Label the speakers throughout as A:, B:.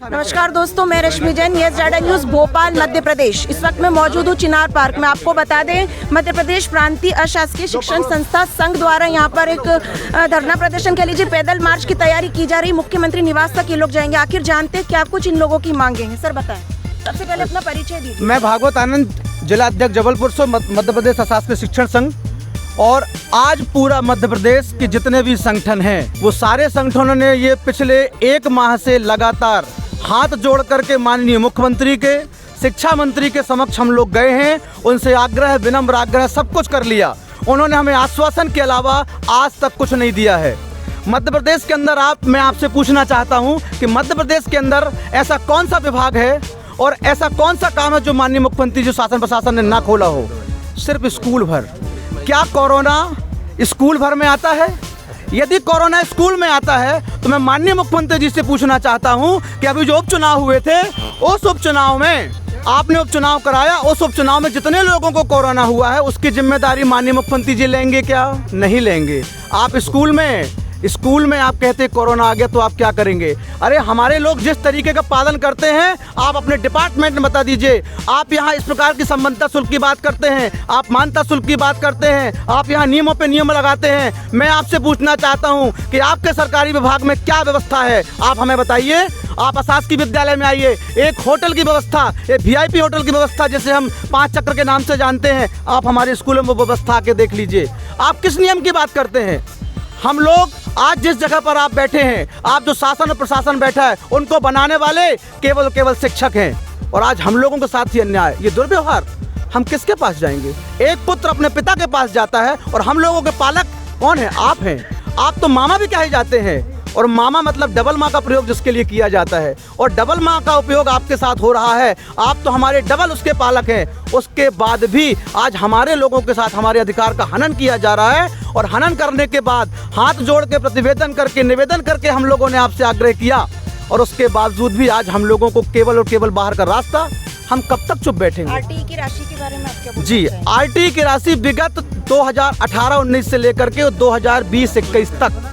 A: नमस्कार दोस्तों, मैं रश्मि जैन, ये ज़ेड न्यूज़ भोपाल मध्य प्रदेश। इस वक्त मैं मौजूद हूँ चिनार पार्क में। आपको बता दें, मध्य प्रदेश प्रांतीय अशासकीय शिक्षण संस्था संघ द्वारा यहाँ पर एक धरना प्रदर्शन कह लीजिए, पैदल मार्च की तैयारी की जा रही। मुख्यमंत्री निवास तक ये लोग जाएंगे। आखिर जानते क्या कुछ इन लोगों की मांगे हैं, सर बताएं। सबसे पहले अपना परिचय दीजिए।
B: मैं भागवत आनंद, जिला अध्यक्ष जबलपुर से, मध्य प्रदेश अशासकीय शिक्षण संघ। और आज पूरा मध्य प्रदेश के जितने भी संगठन हैं, वो सारे संगठनों ने ये पिछले 1 माह से लगातार हाथ जोड़ करके माननीय मुख्यमंत्री के, शिक्षा मंत्री के समक्ष हम लोग गए हैं। उनसे आग्रह, विनम्र आग्रह सब कुछ कर लिया। उन्होंने हमें आश्वासन के अलावा आज तक कुछ नहीं दिया है। मध्य प्रदेश के अंदर मैं आपसे पूछना चाहता हूं कि मध्य प्रदेश के अंदर ऐसा कौन सा विभाग है और ऐसा कौन सा काम है जो माननीय मुख्यमंत्री जो शासन प्रशासन ने ना खोला हो? सिर्फ स्कूल भर। क्या कोरोना स्कूल भर में आता है? यदि कोरोना स्कूल में आता है तो मैं माननीय मुख्यमंत्री जी से पूछना चाहता हूं कि अभी जो उपचुनाव हुए थे, उस उपचुनाव में आपने उपचुनाव कराया, उस उपचुनाव में जितने लोगों को कोरोना हुआ है उसकी जिम्मेदारी माननीय मुख्यमंत्री जी लेंगे क्या? नहीं लेंगे। आप स्कूल में आप कहते कोरोना आ गया तो आप क्या करेंगे? अरे हमारे लोग जिस तरीके का पालन करते हैं आप अपने डिपार्टमेंट में बता दीजिए। आप यहाँ इस प्रकार की संबद्धता शुल्क की बात करते हैं, आप मान्यता शुल्क की बात करते हैं, आप यहाँ नियमों पे नियम लगाते हैं। मैं आपसे पूछना चाहता हूँ कि आपके सरकारी विभाग में क्या व्यवस्था है, आप हमें बताइए। आप अशासकीय विद्यालय में आइए, एक होटल की व्यवस्था, एक VIP होटल की व्यवस्था जिसे हम 5 चक्र के नाम से जानते हैं, आप हमारे स्कूलों में व्यवस्था आके देख लीजिए। आप किस नियम की बात करते हैं? हम लोग आज जिस जगह पर आप बैठे हैं, आप जो शासन और प्रशासन बैठा है, उनको बनाने वाले केवल शिक्षक हैं। और आज हम लोगों के साथ ही अन्याय, ये दुर्व्यवहार, हम किसके पास जाएंगे? एक पुत्र अपने पिता के पास जाता है और हम लोगों के पालक कौन है? आप हैं। आप तो मामा भी कहे जाते हैं, और मामा मतलब डबल माँ का प्रयोग जिसके लिए किया जाता है, और डबल माँ का उपयोग आपके साथ हो रहा है। आप तो हमारे डबल उसके पालक हैं। उसके बाद भी आज हमारे लोगों के साथ हमारे अधिकार का हनन किया जा रहा है। और हनन करने के बाद हाथ जोड़ के प्रतिवेदन करके, निवेदन करके हम लोगों ने आपसे आग्रह किया, और उसके बावजूद भी आज हम लोगों को केवल और केवल बाहर का रास्ता। हम कब तक चुप बैठेंगे?
A: RTE की राशि के बारे में आप क्या बोलना
B: जी,
A: चाहेंगे?
B: RTE की राशि विगत 2018-19 से लेकर के 2020-21 तक,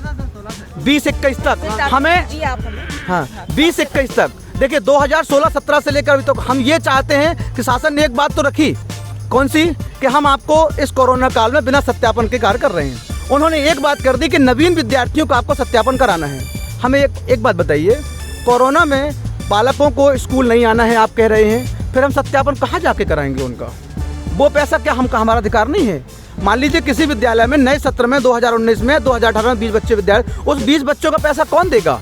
B: 20-21 तक हमें,
A: जी आप हमें,
B: हाँ 20-21 तक, देखिए 2016-17 से लेकर अभी तक हम ये चाहते हैं कि शासन ने एक बात तो रखी, कौन सी? कि हम आपको इस कोरोना काल में बिना सत्यापन के कार्य कर रहे हैं। उन्होंने एक बात कर दी कि नवीन विद्यार्थियों को आपको सत्यापन कराना है। हमें एक बात बताइए, कोरोना में बालकों को स्कूल नहीं आना है आप कह रहे हैं, फिर हम सत्यापन कहाँ जाके कराएंगे उनका? वो पैसा क्या हमारा अधिकार नहीं है? मान लीजिए किसी विद्यालय में नए सत्र में 2019 में 2018 में 20 बच्चे विद्यालय, उस 20 बच्चों का पैसा कौन देगा?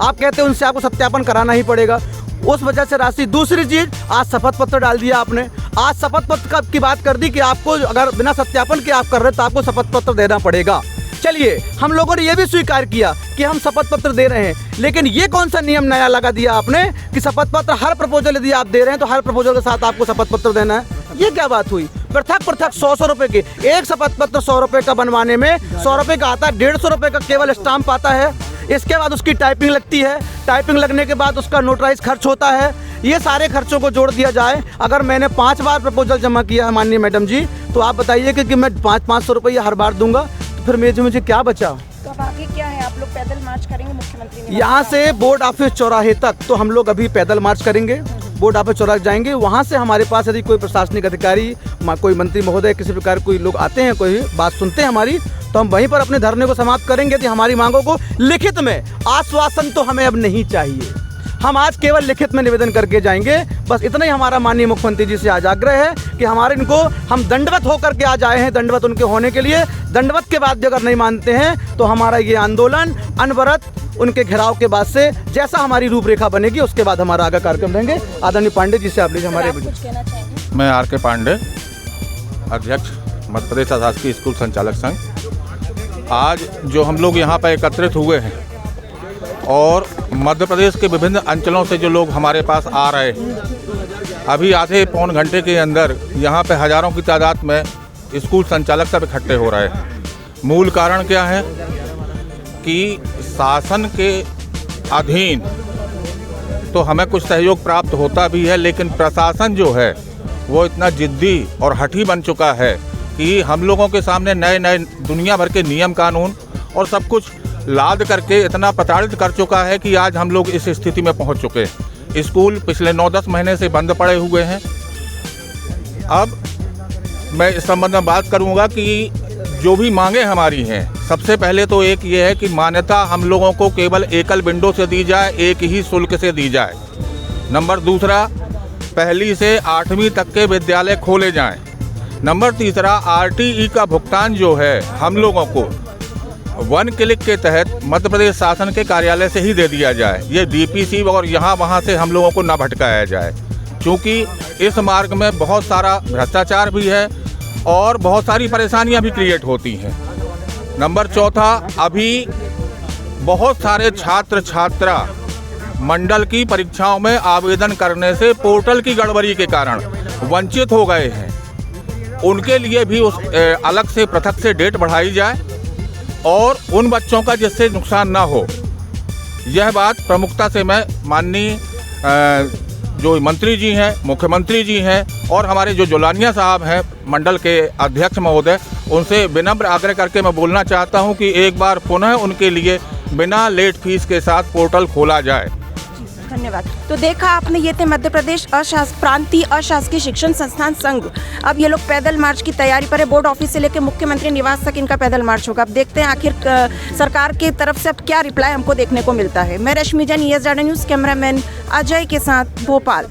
B: आप कहते हैं उनसे आपको सत्यापन कराना ही पड़ेगा, उस वजह से राशि। दूसरी चीज, आज शपथ पत्र डाल दिया आपने। आज शपथ पत्र की बात कर दी कि आपको अगर बिना सत्यापन के आप कर रहे तो आपको शपथ पत्र देना पड़ेगा। चलिए, हम लोगों ने यह भी स्वीकार किया कि हम शपथ पत्र दे रहे हैं, लेकिन ये कौन सा नियम नया लगा दिया आपने कि शपथ पत्र हर प्रपोजल यदि आप दे रहे हैं तो हर प्रपोजल के साथ आपको शपथ पत्र देना है? ये क्या बात हुई? पृथक 100 रुपए के एक शपथ पत्र 100 रुपए का बनवाने में 100 रुपए का आता है, 150 रुपए का केवल स्टाम्प आता है। इसके बाद उसकी टाइपिंग लगती है, टाइपिंग लगने के बाद उसका नोटराइज खर्च होता है। ये सारे खर्चों को जोड़ दिया जाए, अगर मैंने 5 बार प्रपोजल जमा किया है माननीय मैडम जी, तो आप बताइए कि मैं 500 रुपये हर बार दूंगा, तो फिर मुझे क्या बचा?
A: तो अब आगे क्या है? आप लोग पैदल मार्च करेंगे मुख्यमंत्री?
B: यहाँ से बोर्ड ऑफिस चौराहे तक तो हम लोग अभी पैदल मार्च करेंगे। बोर्ड ऑफिस चौराहे जाएंगे, वहाँ से हमारे पास यदि कोई प्रशासनिक अधिकारी, कोई मंत्री महोदय, किसी प्रकार कोई लोग आते हैं, कोई बात सुनते हैं हमारी, तो हम वहीं पर अपने धरने को समाप्त करेंगे। यदि हमारी मांगों को लिखित में, आश्वासन तो हमें अब नहीं चाहिए, हम आज केवल लिखित में निवेदन करके जाएंगे। बस इतना ही हमारा माननीय मुख्यमंत्री जी से आज आग्रह है कि हमारे इनको, हम दंडवत होकर के आज आए हैं, दंडवत उनके होने के लिए। दंडवत के बाद भी अगर नहीं मानते हैं तो हमारा ये आंदोलन अनवरत उनके घेराव के बाद से जैसा हमारी रूपरेखा बनेगी उसके बाद हमारा आगे कार्यक्रम रहेंगे। आदरणीय पांडे जी से आप लीजिए हमारे।
A: कुछ कहना चाहेंगे?
C: मैं RK पांडे, अध्यक्ष मध्य प्रदेश अशासकीय स्कूल संचालक संघ। आज जो हम लोग यहाँ पर एकत्रित हुए हैं और मध्य प्रदेश के विभिन्न अंचलों से जो लोग हमारे पास आ रहे हैं, अभी आधे पौन घंटे के अंदर यहाँ पे हज़ारों की तादाद में स्कूल संचालक सब इकट्ठे हो रहे हैं। मूल कारण क्या है कि शासन के अधीन तो हमें कुछ सहयोग प्राप्त होता भी है, लेकिन प्रशासन जो है वो इतना जिद्दी और हठी बन चुका है कि हम लोगों के सामने नए नए दुनिया भर के नियम कानून और सब कुछ लाद करके इतना प्रताड़ित कर चुका है कि आज हम लोग इस स्थिति में पहुंच चुके हैं। स्कूल पिछले 9-10 महीने से बंद पड़े हुए हैं। अब मैं इस संबंध में बात करूंगा कि जो भी मांगे हमारी हैं, सबसे पहले तो एक ये है कि मान्यता हम लोगों को केवल एकल विंडो से दी जाए, एक ही शुल्क से दी जाए। नंबर दूसरा, पहली से 8वीं तक के विद्यालय खोले जाएं। नंबर तीसरा, आरटीई का भुगतान जो है हम लोगों को 1 क्लिक के तहत मध्य प्रदेश शासन के कार्यालय से ही दे दिया जाए। ये डीपीसी और यहाँ वहाँ से हम लोगों को ना भटकाया जाए, क्योंकि इस मार्ग में बहुत सारा भ्रष्टाचार भी है और बहुत सारी परेशानियां भी क्रिएट होती हैं। नंबर चौथा, अभी बहुत सारे छात्र छात्रा मंडल की परीक्षाओं में आवेदन करने से पोर्टल की गड़बड़ी के कारण वंचित हो गए हैं। उनके लिए भी उस अलग से पृथक से डेट बढ़ाई जाए और उन बच्चों का जिससे नुकसान ना हो। यह बात प्रमुखता से मैं माननीय जो मंत्री जी हैं, मुख्यमंत्री जी हैं और हमारे जो जोलानिया साहब हैं मंडल के अध्यक्ष महोदय, उनसे विनम्र आग्रह करके मैं बोलना चाहता हूं कि एक बार पुनः उनके लिए बिना लेट फीस के साथ पोर्टल खोला जाए।
A: धन्यवाद। तो देखा आपने, ये थे मध्य प्रदेश प्रांतीय अशासकीय शिक्षण संस्थान संघ। अब ये लोग पैदल मार्च की तैयारी पर है। बोर्ड ऑफिस से लेकर मुख्यमंत्री निवास तक इनका पैदल मार्च होगा। अब देखते हैं आखिर सरकार की तरफ से अब क्या रिप्लाई हमको देखने को मिलता है। मैं रश्मि जैन, ES ज़्यादा न्यूज़, कैमरामैन अजय के साथ, भोपाल।